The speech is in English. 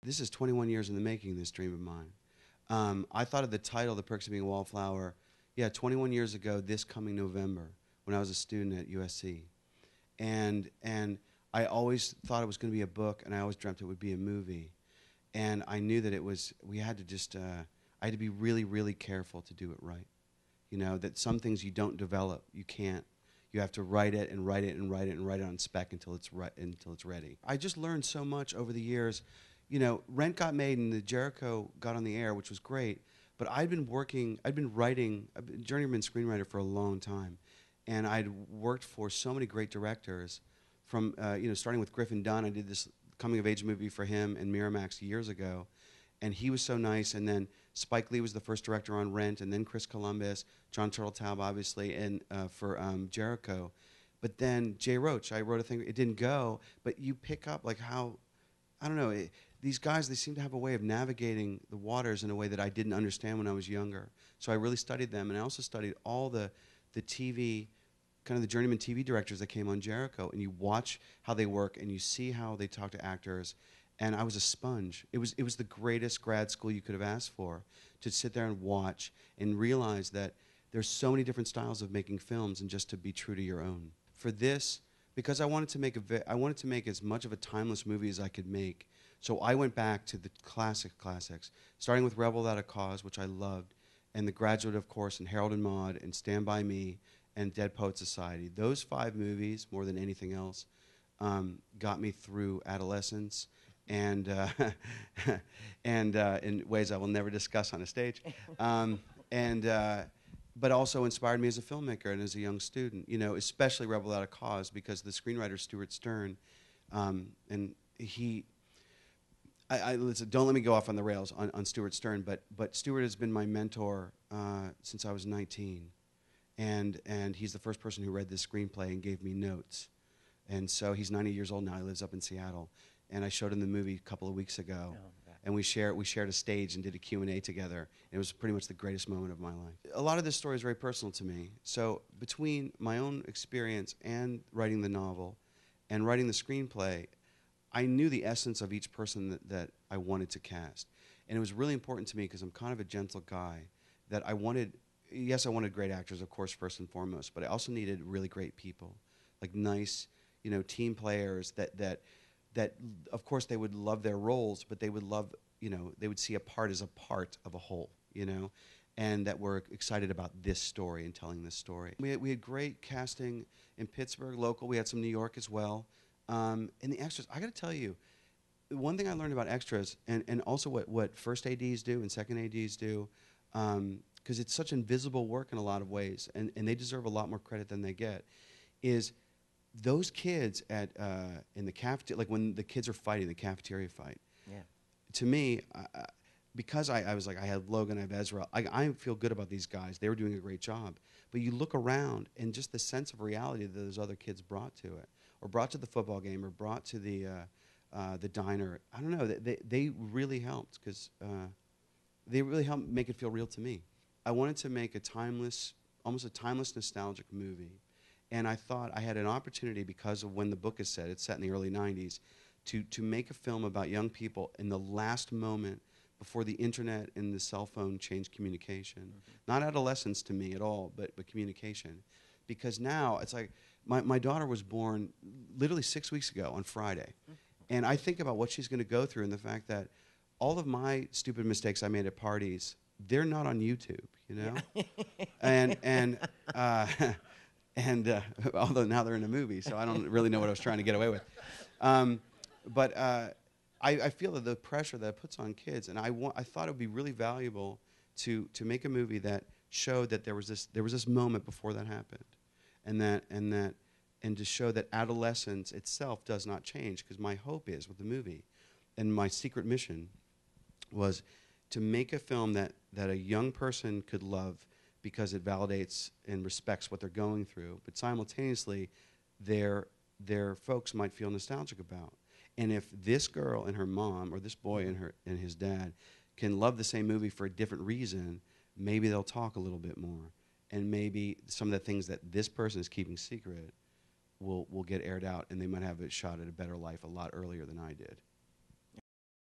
this is 21 years in the making, this dream of mine. I thought of the title, The Perks of Being a Wallflower, 21 years ago this coming November when I was a student at USC. And I always thought it was going to be a book, and I always dreamt it would be a movie. And I knew that we had to just, I had to be really, really careful to do it right. You know, that some things you don't develop, you can't. You have to write it and write it and write it and write it on spec until it's ready. I just learned so much over the years. You know, Rent got made and the Jericho got on the air, which was great. But I'd been writing, I've been journeyman screenwriter for a long time. And I'd worked for so many great directors from, starting with Griffin Dunn. I did this coming-of-age movie for him and Miramax years ago. And he was so nice. And then Spike Lee was the first director on Rent, and then Chris Columbus, John Turteltaub, obviously, and for Jericho. But then Jay Roach, I wrote a thing. It didn't go, but you pick up like how, I don't know, these guys, they seem to have a way of navigating the waters in a way that I didn't understand when I was younger. So I really studied them, and I also studied all the TV, kind of the journeyman TV directors that came on Jericho, and you watch how they work, and you see how they talk to actors. And I was a sponge. It was the greatest grad school you could have asked for, to sit there and watch and realize that there's so many different styles of making films, and just to be true to your own. For this, because I wanted to make as much of a timeless movie as I could make, so I went back to the classics, starting with Rebel Without a Cause, which I loved, and The Graduate, of course, and Harold and Maude, and Stand By Me, and Dead Poet Society. Those 5 movies, more than anything else, got me through adolescence. And in ways I will never discuss on a stage, but also inspired me as a filmmaker and as a young student. You know, especially Rebel Without a Cause, because the screenwriter Stuart Stern, and he, listen, don't let me go off on the rails on Stuart Stern, but Stuart has been my mentor since I was 19, and he's the first person who read this screenplay and gave me notes, and so he's 90 years old now. He lives up in Seattle. And I showed him the movie a couple of weeks ago, and we shared a stage and did a Q&A together. It was pretty much the greatest moment of my life. A lot of this story is very personal to me. So between my own experience and writing the novel and writing the screenplay, I knew the essence of each person that I wanted to cast. And it was really important to me, because I'm kind of a gentle guy, that I wanted great actors, of course, first and foremost, but I also needed really great people, like nice, team players that of course they would love their roles, but they would love, they would see a part as a part of a whole, and that were excited about this story and telling this story. We had great casting in Pittsburgh, local. We had some New York as well. And the extras, I got to tell you, one thing I learned about extras, and also what first ADs do and second ADs do, because it's such invisible work in a lot of ways, and they deserve a lot more credit than they get, is those kids in the cafeteria, like when the kids are fighting, the cafeteria fight. Yeah. To me, because I was like, I have Logan, I have Ezra. I feel good about these guys. They were doing a great job. But you look around, and just the sense of reality that those other kids brought to it, or brought to the football game, or brought to the diner. I don't know. They really helped, because they really helped make it feel real to me. I wanted to make almost a timeless, nostalgic movie. And I thought I had an opportunity, because of when the book is set, it's set in the early 90s, to make a film about young people in the last moment before the internet and the cell phone changed communication. Mm-hmm. Not adolescence to me at all, but communication. Because now, it's like, my daughter was born literally 6 weeks ago on Friday. Mm-hmm. And I think about what she's going to go through, and the fact that all of my stupid mistakes I made at parties, they're not on YouTube, Yeah. And although now they're in a movie, so I don't really know what I was trying to get away with. But I feel that the pressure that it puts on kids, and I thought it would be really valuable to make a movie that showed that there was this moment before that happened, and to show that adolescence itself does not change. Because my hope is with the movie, and my secret mission was to make a film that a young person could love, because it validates and respects what they're going through, but simultaneously their folks might feel nostalgic about. And if this girl and her mom, or this boy and his dad, can love the same movie for a different reason, maybe they'll talk a little bit more, and maybe some of the things that this person is keeping secret will get aired out, and they might have a shot at a better life a lot earlier than I did.